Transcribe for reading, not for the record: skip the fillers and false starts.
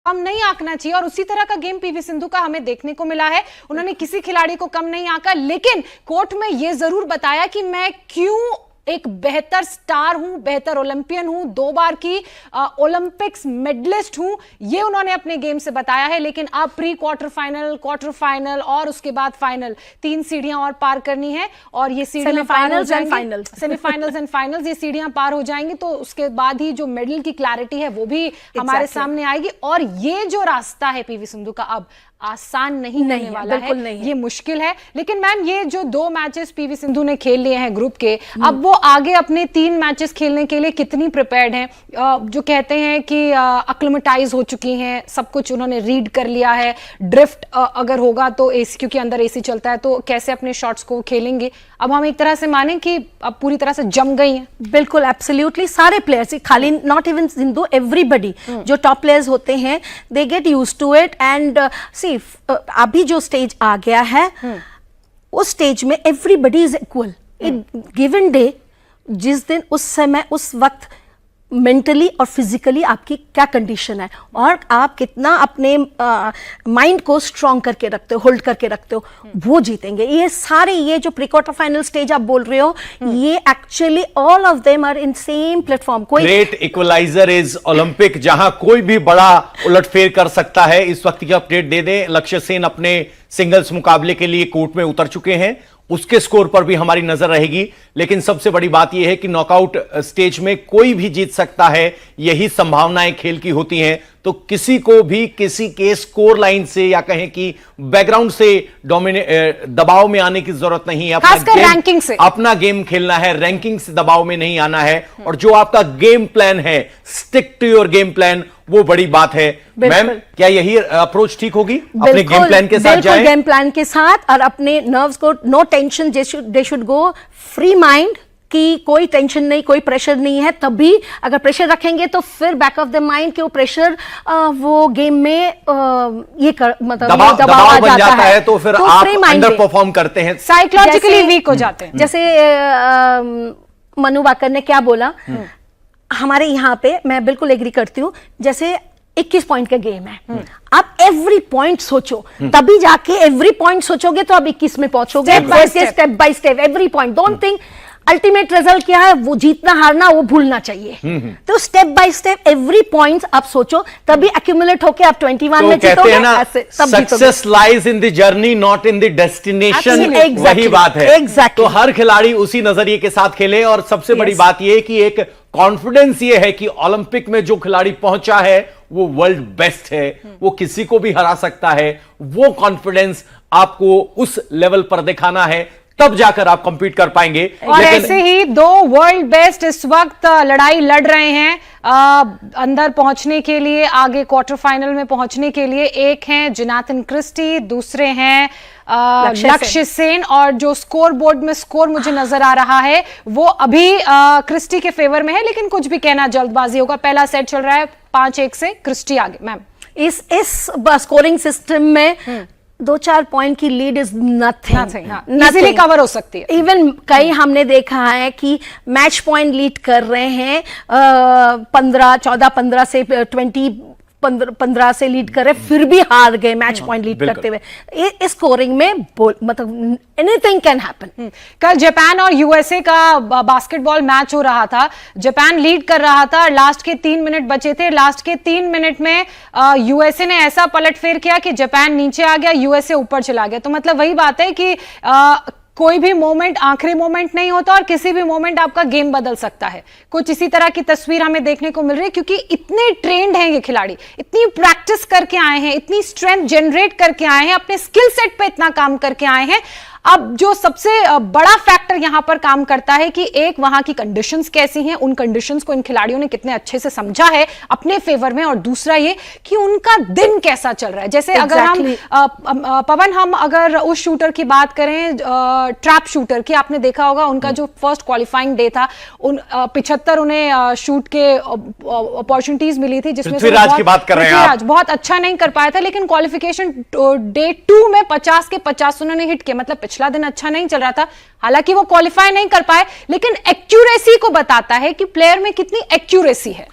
कम नहीं आंकना चाहिए। और उसी तरह का गेम पीवी सिंधु का हमें देखने को मिला है। उन्होंने किसी खिलाड़ी को कम नहीं आंका, लेकिन कोर्ट में यह जरूर बताया कि मैं क्यों एक बेहतर स्टार हूं, बेहतर ओलंपियन हूं, 2 बार की ओलंपिक्स मेडलिस्ट हूं, ये उन्होंने अपने गेम से बताया है। लेकिन अब प्री क्वार्टर फाइनल और उसके बाद फाइनल, 3 सीढ़ियां और पार करनी है। और ये सीढ़ियां सेमीफाइनल्स एंड फाइनल्स, ये सीढ़ियां पार हो जाएंगी तो उसके बाद ही जो मेडल की क्लैरिटी है वो भी हमारे सामने आएगी। और ये जो रास्ता है पीवी सिंधु का अब आसान नहीं होने वाला है, नहीं। ये मुश्किल है। लेकिन मैम ये जो 2 मैचेस पीवी सिंधु ने खेल लिए हैं ग्रुप के, अब वो आगे अपने 3 मैचेस खेलने के लिए कितनी प्रिपेयर्ड हैं? जो कहते हैं कि अक्लिमेटाइज हो चुकी हैं, सब कुछ उन्होंने रीड कर लिया है। ड्रिफ्ट अगर होगा तो एसी, क्योंकि अंदर एसी चलता है, तो कैसे अपने शॉट्स को खेलेंगे? अब हम एक तरह से माने कि अब पूरी तरह से जम गई हैं। बिल्कुल, एब्सोल्युटली सारे प्लेयर्स, खाली नॉट इवन सिंधु, एवरीबडी जो टॉप प्लेयर्स होते हैं, they get used to it. And अभी जो स्टेज आ गया है, उस स्टेज में everybody is equal. Given day, जिस दिन, उस समय, उस वक्त मेंटली और फिजिकली आपकी क्या कंडीशन है और आप कितना अपने माइंड को स्ट्रांग करके रखते हो, होल्ड करके रखते हो, वो जीतेंगे। ये सारे, ये जो प्री क्वार्टर फाइनल स्टेज आप बोल रहे हो, ये actually all of them are in same platform. कोई ग्रेट इक्वलाइजर इज ओलंपिक, जहां कोई भी बड़ा उलटफेर कर सकता है। इस वक्त की अपडेट दे दें, लक्ष्य सेन अपने सिंगल्स मुकाबले के लिए कोर्ट में उतर चुके हैं, उसके स्कोर पर भी हमारी नजर रहेगी। लेकिन सबसे बड़ी बात यह है कि नॉकआउट स्टेज में कोई भी जीत सकता है, यही संभावनाएं खेल की होती हैं। तो किसी को भी किसी के स्कोर लाइन से या कहें कि बैकग्राउंड से दबाव में आने की जरूरत नहीं है। खासकर रैंकिंग से अपना गेम खेलना है, रैंकिंग से दबाव में नहीं आना है। और जो आपका गेम प्लान है, stick to your game plan, वो बड़ी बात है। मैम, क्या यही अप्रोच ठीक होगी? अपने गेम प्लान के साथ जाएं, गेम प्लान के साथ, और अपने नर्व्स को, no tension, they should go free mind, कि कोई टेंशन नहीं, कोई प्रेशर नहीं है। तभी अगर प्रेशर रखेंगे तो फिर बैक ऑफ द माइंड के वो प्रेशर वो गेम में मतलब दबाव बन जाता है, तो फिर आप अंडर परफॉर्म करते हैं, साइकोलॉजिकली वीक हो जाते हैं। जैसे मनु वाकर ने क्या बोला, हमारे यहाँ पे मैं बिल्कुल एग्री करती हूँ। जैसे 21 पॉइंट का गेम है, आप एवरी पॉइंट सोचो, तभी जाके एवरी पॉइंट सोचोगे तो आप 21 में पहुंचोगे। Step by step every point, don't think ultimate result क्या है, वो जीतना हारना वो भूलना चाहिए। तो step by step every point आप सोचो, तभी एक्यूमुलेट होके आप 21 में जीतोगे। Success lies in the journey, not in the destination. वही बात है। तो हर खिलाड़ी उसी नजरिए के साथ खेले। और सबसे बड़ी बात यह कि एक कॉन्फिडेंस ये है कि ओलंपिक में जो खिलाड़ी पहुंचा है वो वर्ल्ड बेस्ट है, वो किसी को भी हरा सकता है। वो कॉन्फिडेंस आपको उस लेवल पर दिखाना है, तब जाकर आप कंपीट कर पाएंगे। और ऐसे ही 2 वर्ल्ड बेस्ट इस वक्त लड़ाई लड़ रहे हैं अंदर पहुंचने के लिए, आगे क्वार्टर फाइनल में पहुंचने के लिए। एक हैं जोनाथन क्रिस्टी, दूसरे हैं लक्ष्य सेन। और जो स्कोर बोर्ड में स्कोर मुझे नजर आ रहा है वो अभी क्रिस्टी के फेवर में है, लेकिन कुछ भी कहना जल्दबाजी होगा। पहला सेट चल रहा है 5-1 से, क्रिस्टी आगे। मैम, इस स्कोरिंग सिस्टम में 2-4 पॉइंट की lead is nothing, easily cover हो सकती है। इवन कई हमने देखा है कि मैच पॉइंट लीड कर रहे हैं, 14-15 से 20-15 से लीड कर रहे, फिर भी हार गए मैच पॉइंट लीड करते हुए। इस स्कोरिंग में मतलब एनीथिंग कैन हैपन। कल जापान और यूएसए का बास्केटबॉल मैच हो रहा था। जापान लीड कर रहा था, लास्ट के 3 मिनट बचे थे। लास्ट के 3 मिनट में यूएसए ने ऐसा पलटफेर किया कि जापान नीचे आ गया, यूएसए ऊपर चला गया। तो मतलब वही बात है कि कोई भी मोमेंट आखिरी मोमेंट नहीं होता और किसी भी मोमेंट आपका गेम बदल सकता है। कुछ इसी तरह की तस्वीर हमें देखने को मिल रही है, क्योंकि इतने ट्रेंड हैं ये खिलाड़ी, इतनी प्रैक्टिस करके आए हैं, इतनी स्ट्रेंथ जनरेट करके आए हैं, अपने स्किल सेट पे इतना काम करके आए हैं। अब जो सबसे बड़ा फैक्टर यहां पर काम करता है कि एक, वहां की कंडीशंस कैसी हैं, उन कंडीशंस को इन खिलाड़ियों ने कितने अच्छे से समझा है अपने फेवर में, और दूसरा ये कि उनका दिन कैसा चल रहा है। जैसे अगर हम पवन, हम अगर उस शूटर की बात करें, ट्रैप शूटर की, आपने देखा होगा उनका जो फर्स्ट क्वालिफाइंग डे था, 75 उन्हें शूट के अपॉर्चुनिटीज मिली थी, जिसमें पृथ्वीराज की बात कर रहे हैं आप। बहुत अच्छा नहीं कर पाया था, लेकिन क्वालिफिकेशन डे 2 में 50 के 50 उन्होंने हिट किया। मतलब पिछला दिन अच्छा नहीं चल रहा था, हालांकि वो क्वालिफाई नहीं कर पाए, लेकिन एक्यूरेसी को बताता है कि प्लेयर में कितनी एक्यूरेसी है।